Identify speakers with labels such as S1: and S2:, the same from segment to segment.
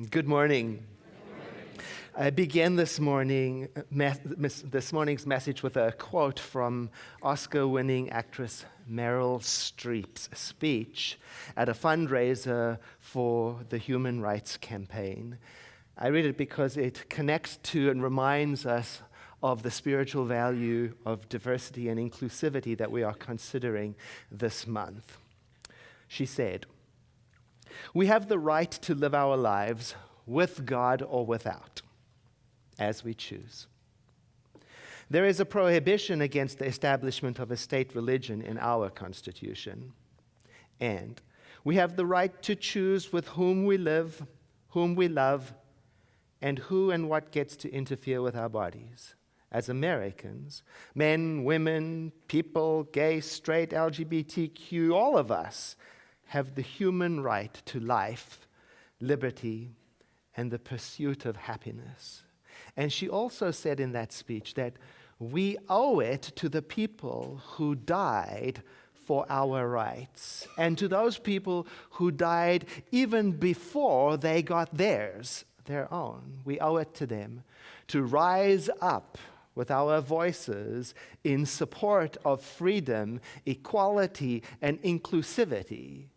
S1: Good morning. I began this morning's message with a quote from Oscar-winning actress Meryl Streep's speech at a fundraiser for the Human Rights Campaign. I read it because it connects to and reminds us of the spiritual value of diversity and inclusivity that we are considering this month. She said, "We have the right to live our lives with God or without, as we choose. There is a prohibition against the establishment of a state religion in our Constitution. And we have the right to choose with whom we live, whom we love, and who and what gets to interfere with our bodies. As Americans, men, women, people, gay, straight, LGBTQ, all of us have the human right to life, liberty, and the pursuit of happiness." And she also said in that speech that we owe it to the people who died for our rights, and to those people who died even before they got theirs, their own. We owe it to them to rise up with our voices in support of freedom, equality, and inclusivity.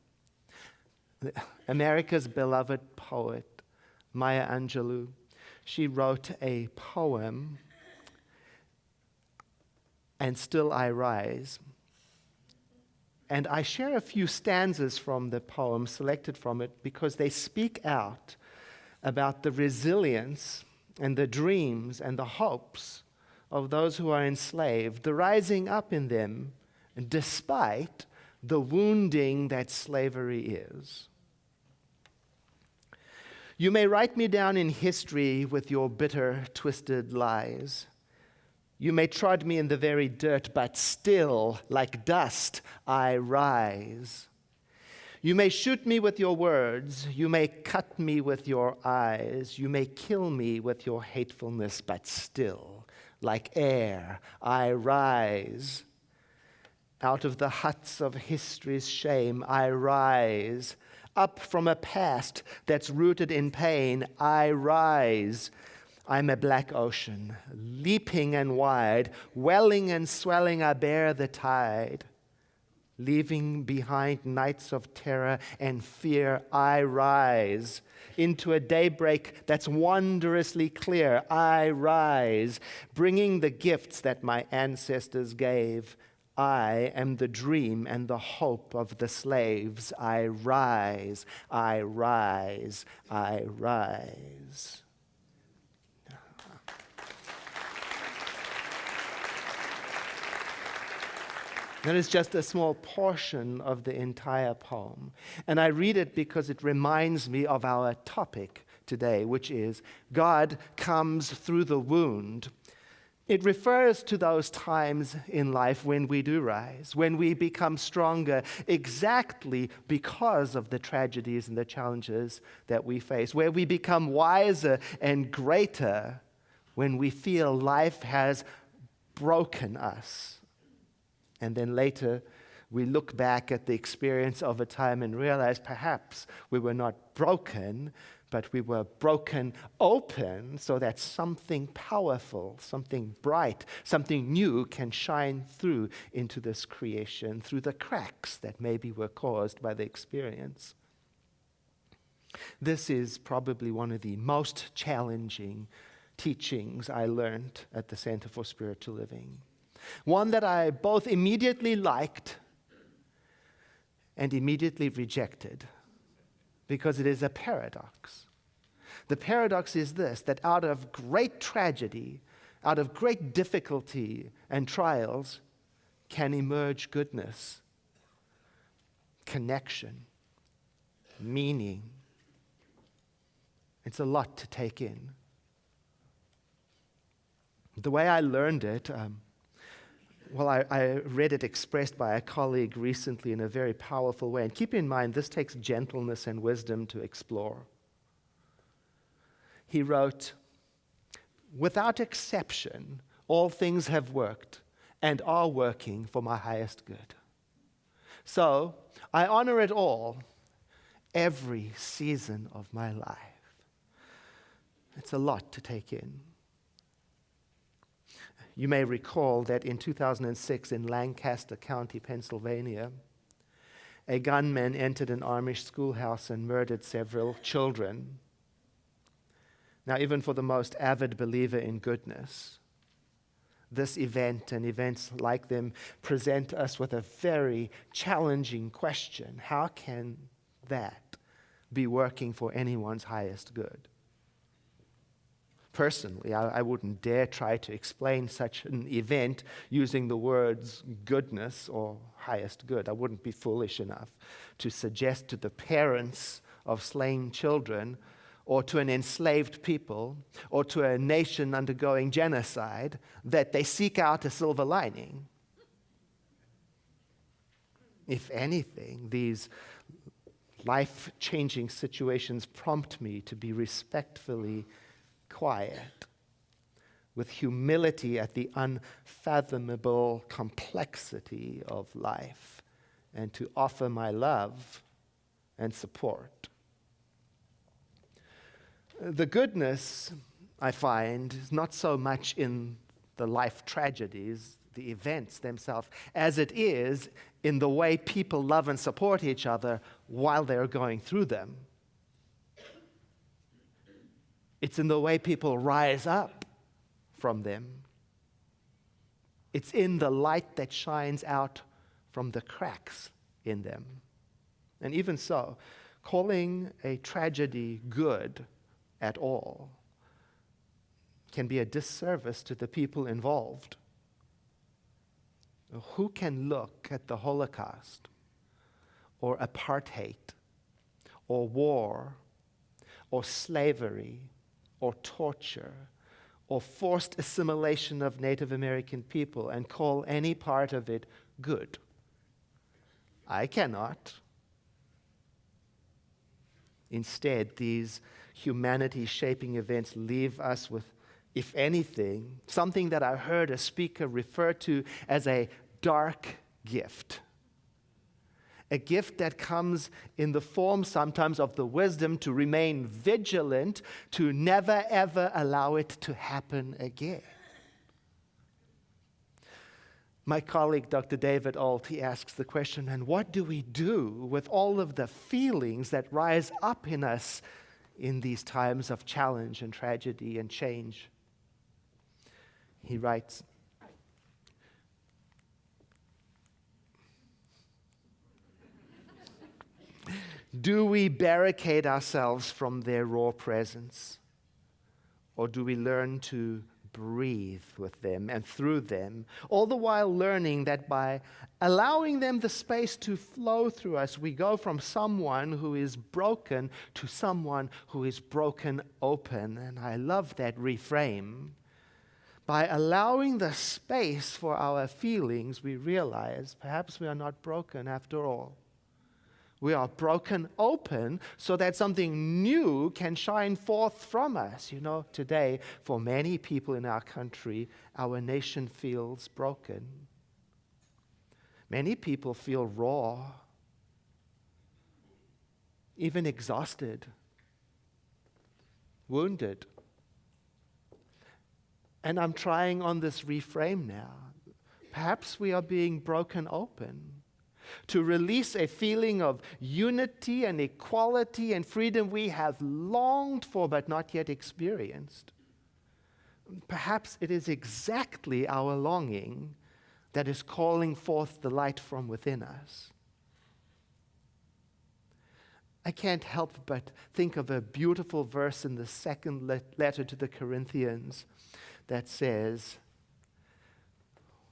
S1: America's beloved poet, Maya Angelou, she wrote a poem, "And Still I Rise." And I share a few stanzas from the poem, selected from it, because they speak out about the resilience and the dreams and the hopes of those who are enslaved, the rising up in them despite the wounding that slavery is. "You may write me down in history with your bitter, twisted lies. You may trod me in the very dirt, but still, like dust, I rise. You may shoot me with your words. You may cut me with your eyes. You may kill me with your hatefulness, but still, like air, I rise. Out of the huts of history's shame, I rise. Up from a past that's rooted in pain, I rise. I'm a black ocean, leaping and wide, welling and swelling, I bear the tide. Leaving behind nights of terror and fear, I rise. Into a daybreak that's wondrously clear, I rise. Bringing the gifts that my ancestors gave, I am the dream and the hope of the slaves. I rise, I rise, I rise." That is just a small portion of the entire poem. And I read it because it reminds me of our topic today, which is God comes through the wound. It refers to those times in life when we do rise, when we become stronger exactly because of the tragedies and the challenges that we face, where we become wiser and greater when we feel life has broken us. And then later, we look back at the experience of a time and realize perhaps we were not broken, but we were broken open so that something powerful, something bright, something new can shine through into this creation, through the cracks that maybe were caused by the experience. This is probably one of the most challenging teachings I learned at the Center for Spiritual Living. One that I both immediately liked and immediately rejected, because it is a paradox. The paradox is this, that out of great tragedy, out of great difficulty and trials, can emerge goodness, connection, meaning. It's a lot to take in. The way I learned it, I read it expressed by a colleague recently in a very powerful way. And keep in mind, this takes gentleness and wisdom to explore. He wrote, "Without exception, all things have worked and are working for my highest good. So I honor it all, every season of my life. It's a lot to take in. You may recall that in 2006 in Lancaster County, Pennsylvania, a gunman entered an Amish schoolhouse and murdered several children. Now, even for the most avid believer in goodness, this event and events like them present us with a very challenging question. How can that be working for anyone's highest good? Personally, I wouldn't dare try to explain such an event using the words goodness or highest good. I wouldn't be foolish enough to suggest to the parents of slain children or to an enslaved people or to a nation undergoing genocide that they seek out a silver lining. If anything, these life-changing situations prompt me to be respectfully quiet, with humility at the unfathomable complexity of life, and to offer my love and support. The goodness, I find, is not so much in the life tragedies, the events themselves, as it is in the way people love and support each other while they're going through them. It's in the way people rise up from them. It's in the light that shines out from the cracks in them. And even so, calling a tragedy good at all can be a disservice to the people involved. Who can look at the Holocaust or apartheid or war or slavery or torture or forced assimilation of Native American people and call any part of it good? I cannot. Instead, these humanity-shaping events leave us with, if anything, something that I heard a speaker refer to as a dark gift. A gift that comes in the form sometimes of the wisdom to remain vigilant, to never ever allow it to happen again. My colleague, Dr. David Alt, he asks the question, and what do we do with all of the feelings that rise up in us in these times of challenge and tragedy and change? He writes, do we barricade ourselves from their raw presence? Or do we learn to breathe with them and through them, all the while learning that by allowing them the space to flow through us, we go from someone who is broken to someone who is broken open? And I love that reframe. By allowing the space for our feelings, we realize perhaps we are not broken after all. We are broken open so that something new can shine forth from us. You know, today, for many people in our country, our nation feels broken. Many people feel raw, even exhausted, wounded. And I'm trying on this reframe now. Perhaps we are being broken open to release a feeling of unity and equality and freedom we have longed for but not yet experienced. Perhaps it is exactly our longing that is calling forth the light from within us. I can't help but think of a beautiful verse in the second letter to the Corinthians that says,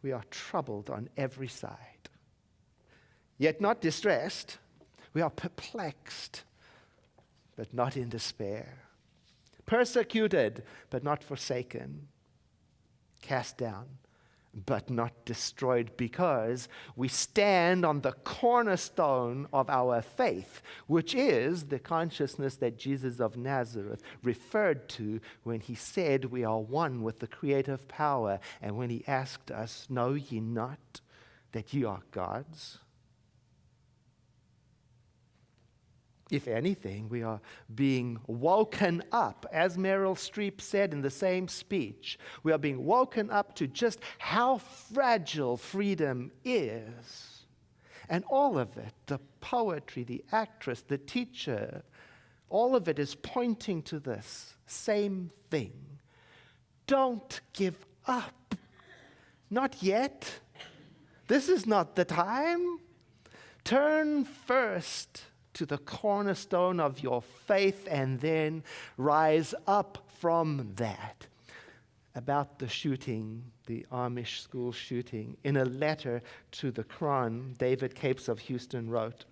S1: we are troubled on every side, yet not distressed. We are perplexed, but not in despair. Persecuted, but not forsaken. Cast down, but not destroyed, because we stand on the cornerstone of our faith, which is the consciousness that Jesus of Nazareth referred to when he said we are one with the creative power, and when he asked us, know ye not that ye are God's? If anything, we are being woken up, as Meryl Streep said in the same speech. We are being woken up to just how fragile freedom is. And all of it, the poetry, the actress, the teacher, all of it is pointing to this same thing. Don't give up. Not yet. This is not the time. Turn first to the cornerstone of your faith and then rise up from that. About the shooting, the Amish school shooting, in a letter to the Cron, David Capes of Houston wrote,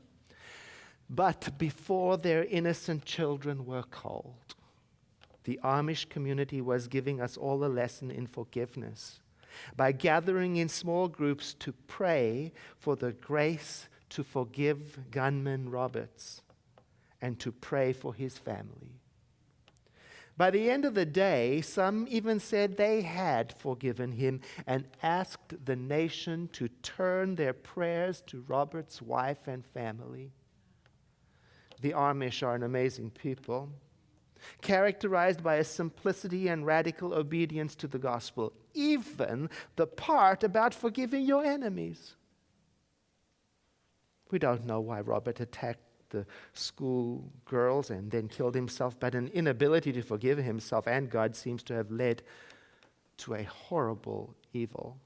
S1: "But before their innocent children were cold, the Amish community was giving us all a lesson in forgiveness by gathering in small groups to pray for the grace to forgive gunman Roberts and to pray for his family. By the end of the day, some even said they had forgiven him and asked the nation to turn their prayers to Robert's wife and family." The Amish are an amazing people, characterized by a simplicity and radical obedience to the gospel, even the part about forgiving your enemies. We don't know why Robert attacked the school girls and then killed himself, but an inability to forgive himself and God seems to have led to a horrible evil.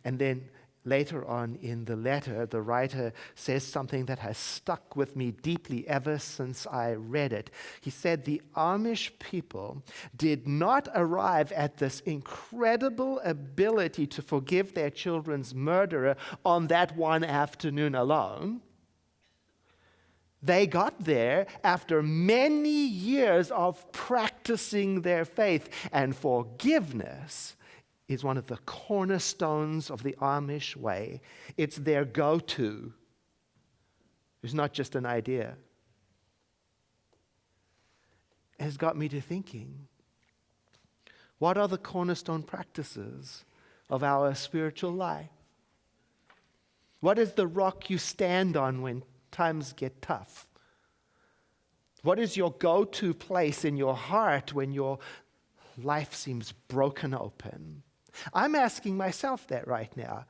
S1: And then later on in the letter, the writer says something that has stuck with me deeply ever since I read it. He said the Amish people did not arrive at this incredible ability to forgive their children's murderer on that one afternoon alone. They got there after many years of practicing their faith, and forgiveness is one of the cornerstones of the Amish way. It's their go-to. It's not just an idea. It has got me to thinking, what are the cornerstone practices of our spiritual life? What is the rock you stand on when times get tough? What is your go-to place in your heart when your life seems broken open? I'm asking myself that right now.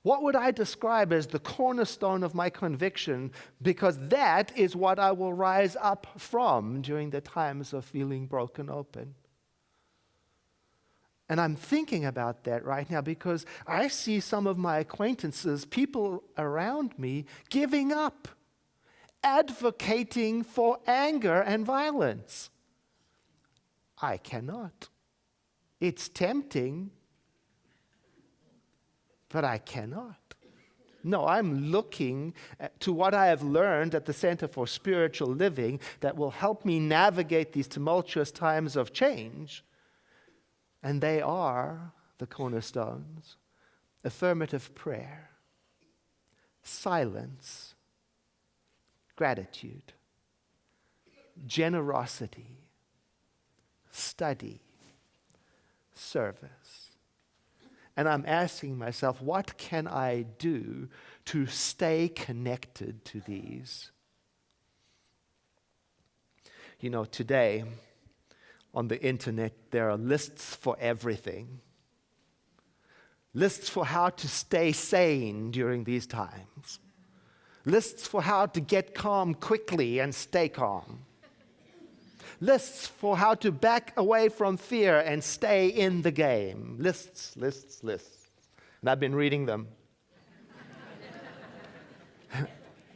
S1: What would I describe as the cornerstone of my conviction? Because that is what I will rise up from during the times of feeling broken open. And I'm thinking about that right now because I see some of my acquaintances, people around me, giving up, advocating for anger and violence. I cannot. It's tempting, but I cannot. No, I'm looking to what I have learned at the Center for Spiritual Living that will help me navigate these tumultuous times of change. And they are the cornerstones: affirmative prayer, silence, gratitude, generosity, study, service. And I'm asking myself, what can I do to stay connected to these? You know, today on the internet, there are lists for everything. Lists for how to stay sane during these times. Lists for how to get calm quickly and stay calm. Lists for how to back away from fear and stay in the game. Lists. And I've been reading them.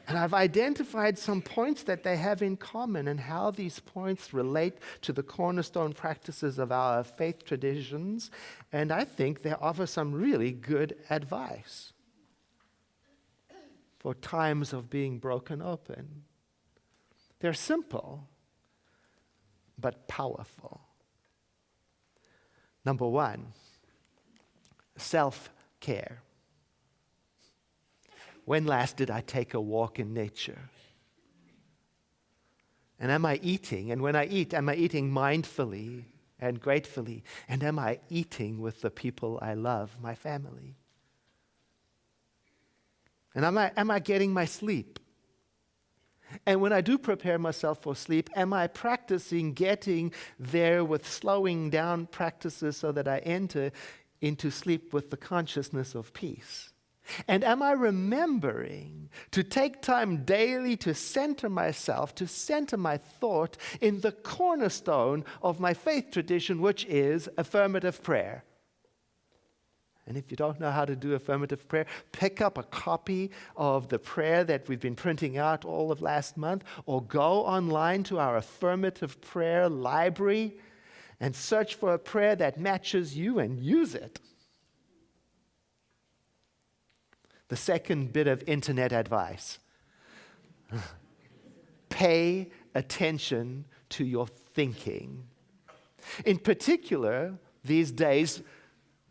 S1: And I've identified some points that they have in common and how these points relate to the cornerstone practices of our faith traditions. And I think they offer some really good advice for times of being broken open. They're simple, but powerful. Number one, self-care. When last did I take a walk in nature? And am I eating? And when I eat, am I eating mindfully and gratefully? And am I eating with the people I love, my family? And am I getting my sleep? And when I do prepare myself for sleep, am I practicing getting there with slowing down practices so that I enter into sleep with the consciousness of peace? And am I remembering to take time daily to center myself, to center my thought in the cornerstone of my faith tradition, which is affirmative prayer? And if you don't know how to do affirmative prayer, pick up a copy of the prayer that we've been printing out all of last month, or go online to our affirmative prayer library and search for a prayer that matches you and use it. The second bit of internet advice: pay attention to your thinking. In particular, these days,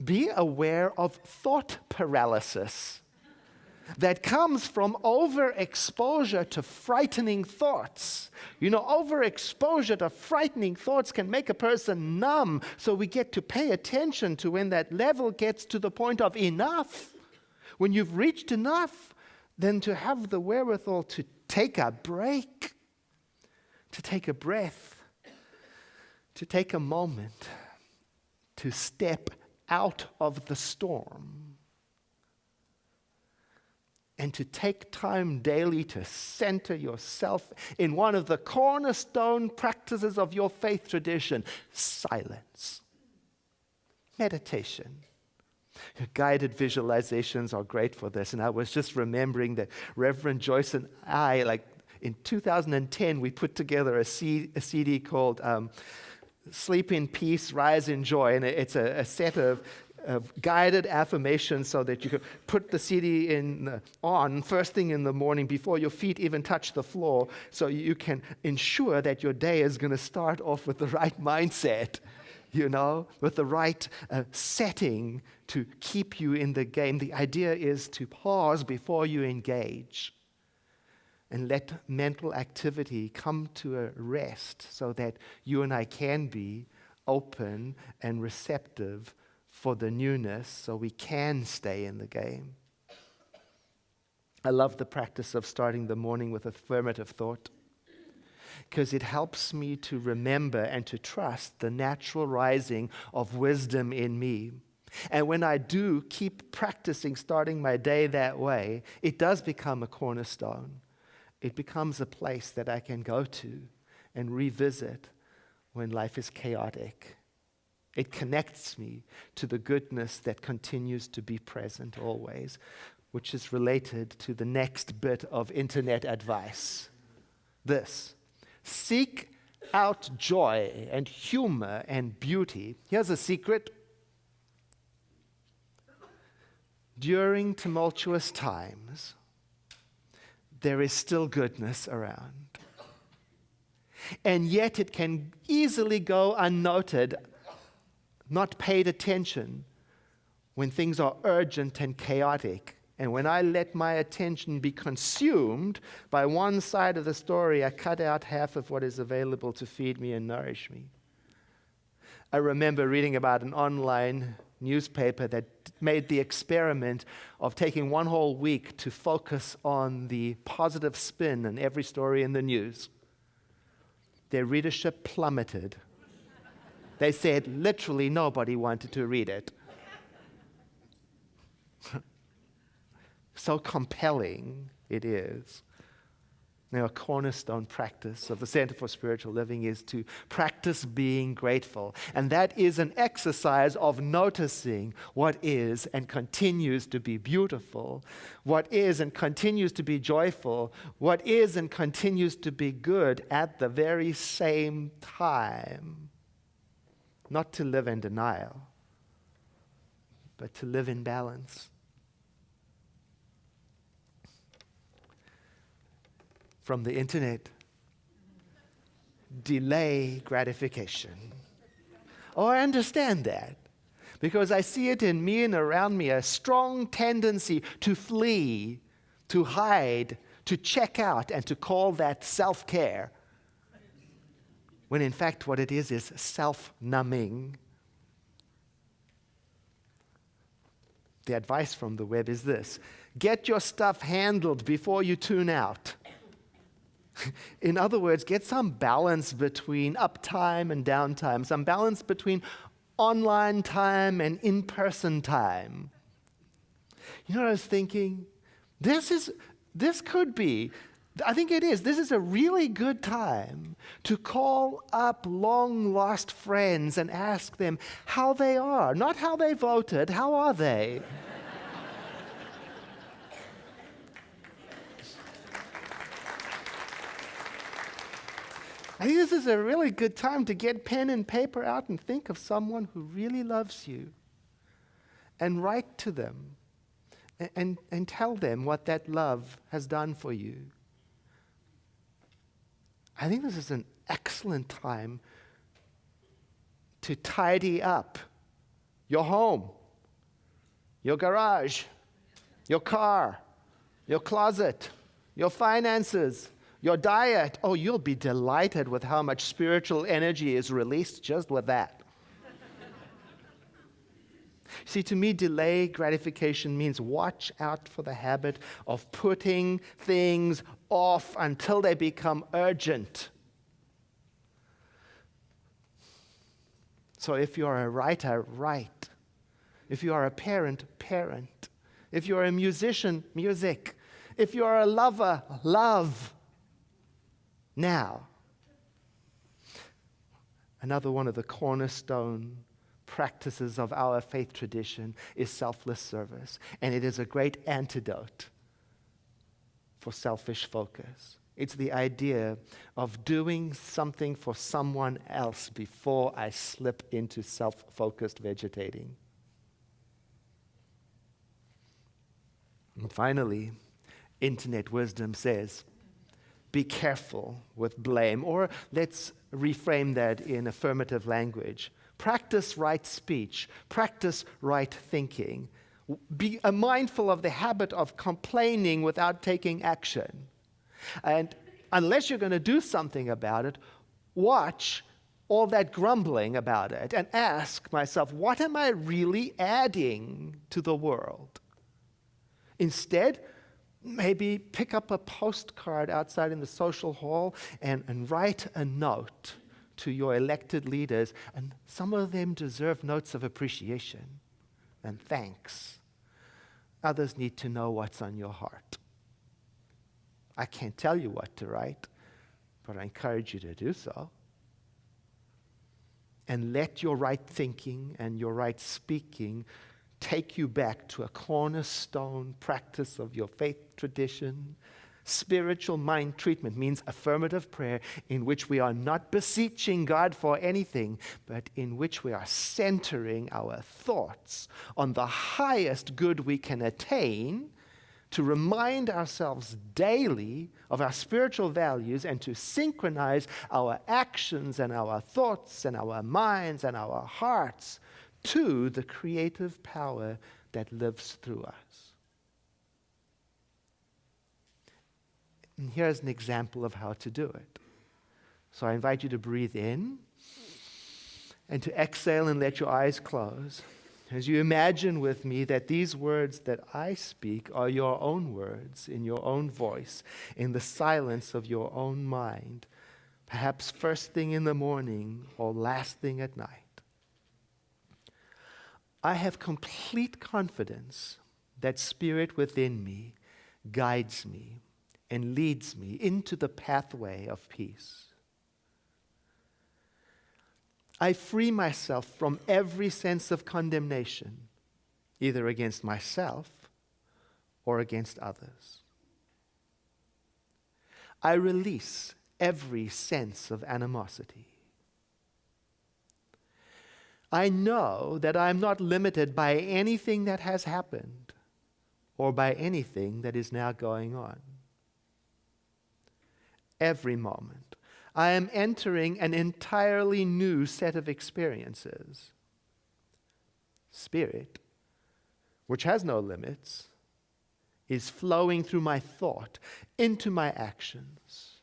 S1: be aware of thought paralysis that comes from overexposure to frightening thoughts. You know, overexposure to frightening thoughts can make a person numb, so we get to pay attention to when that level gets to the point of enough. When you've reached enough, then to have the wherewithal to take a break, to take a breath, to take a moment, to step out of the storm, and to take time daily to center yourself in one of the cornerstone practices of your faith tradition: silence, meditation. Guided visualizations are great for this. And I was just remembering that Reverend Joyce and I, like in 2010, we put together a CD called Sleep in Peace, Rise in Joy. And it's a set of guided affirmations so that you can put the CD on first thing in the morning before your feet even touch the floor, so you can ensure that your day is going to start off with the right mindset, you know, with the right setting to keep you in the game. The idea is to pause before you engage and let mental activity come to a rest so that you and I can be open and receptive for the newness, so we can stay in the game. I love the practice of starting the morning with affirmative thought, because it helps me to remember and to trust the natural rising of wisdom in me. And when I do keep practicing starting my day that way, it does become a cornerstone. It becomes a place that I can go to and revisit when life is chaotic. It connects me to the goodness that continues to be present always, which is related to the next bit of internet advice. This: seek out joy and humor and beauty. Here's a secret. During tumultuous times, there is still goodness around. And yet it can easily go unnoted, not paid attention, when things are urgent and chaotic. And when I let my attention be consumed by one side of the story, I cut out half of what is available to feed me and nourish me. I remember reading about an online newspaper that made the experiment of taking one whole week to focus on the positive spin in every story in the news. Their readership plummeted. They said literally nobody wanted to read it. So compelling it is. Now, a cornerstone practice of the Center for Spiritual Living is to practice being grateful. And that is an exercise of noticing what is and continues to be beautiful, what is and continues to be joyful, what is and continues to be good at the very same time. Not to live in denial, but to live in balance. From the internet: delay gratification. Oh, I understand that, because I see it in me and around me, a strong tendency to flee, to hide, to check out, and to call that self-care, when in fact what it is self-numbing. The advice from the web is this: get your stuff handled before you tune out. In other words, get some balance between uptime and downtime, some balance between online time and in-person time. You know what I was thinking? This could be, I think it is, this is a really good time to call up long-lost friends and ask them how they are, not how they voted, how are they? I think this is a really good time to get pen and paper out and think of someone who really loves you and write to them and tell them what that love has done for you. I think this is an excellent time to tidy up your home, your garage, your car, your closet, your finances, your diet. Oh, you'll be delighted with how much spiritual energy is released just with that. See, to me, delayed gratification means watch out for the habit of putting things off until they become urgent. So if you're a writer, write. If you are a parent, parent. If you're a musician, music. If you're a lover, love. Now, another one of the cornerstone practices of our faith tradition is selfless service, and it is a great antidote for selfish focus. It's the idea of doing something for someone else before I slip into self-focused vegetating. And finally, internet wisdom says, be careful with blame, or let's reframe that in affirmative language. Practice right speech. Practice right thinking. Be mindful of the habit of complaining without taking action. And unless you're going to do something about it, watch all that grumbling about it and ask myself, what am I really adding to the world? Instead, maybe pick up a postcard outside in the social hall and write a note to your elected leaders, and some of them deserve notes of appreciation and thanks. Others need to know what's on your heart. I can't tell you what to write, but I encourage you to do so. And let your right thinking and your right speaking take you back to a cornerstone practice of your faith tradition. Spiritual mind treatment means affirmative prayer in which we are not beseeching God for anything, but in which we are centering our thoughts on the highest good we can attain, to remind ourselves daily of our spiritual values and to synchronize our actions and our thoughts and our minds and our hearts to the creative power that lives through us. And here's an example of how to do it. So I invite you to breathe in and to exhale and let your eyes close. As you imagine with me that these words that I speak are your own words, in your own voice, in the silence of your own mind, perhaps first thing in the morning or last thing at night. I have complete confidence that Spirit within me guides me and leads me into the pathway of peace. I free myself from every sense of condemnation, either against myself or against others. I release every sense of animosity. I know that I am not limited by anything that has happened or by anything that is now going on. Every moment, I am entering an entirely new set of experiences. Spirit, which has no limits, is flowing through my thought into my actions.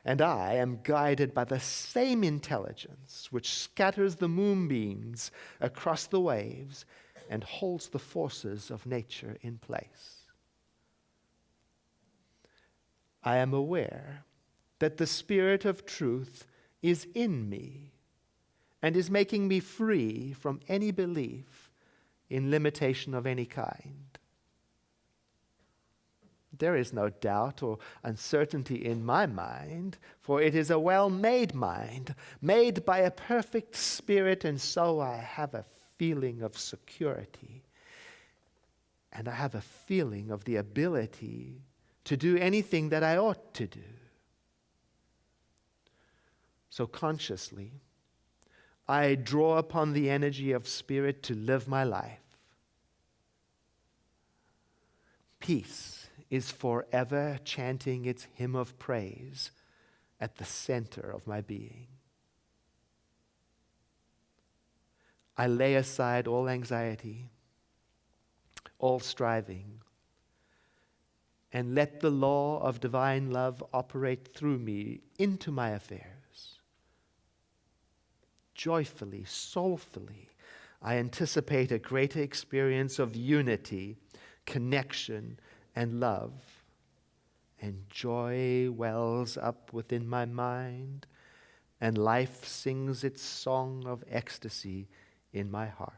S1: And I am guided by the same intelligence which scatters the moonbeams across the waves and holds the forces of nature in place. I am aware that the Spirit of truth is in me and is making me free from any belief in limitation of any kind. There is no doubt or uncertainty in my mind, for it is a well-made mind, made by a perfect Spirit, and so I have a feeling of security, and I have a feeling of the ability to do anything that I ought to do. So consciously, I draw upon the energy of Spirit to live my life. Peace is forever chanting its hymn of praise at the center of my being. I lay aside all anxiety, all striving, and let the law of divine love operate through me into my affairs. Joyfully, soulfully, I anticipate a greater experience of unity, connection, and love. And joy wells up within my mind, and life sings its song of ecstasy in my heart.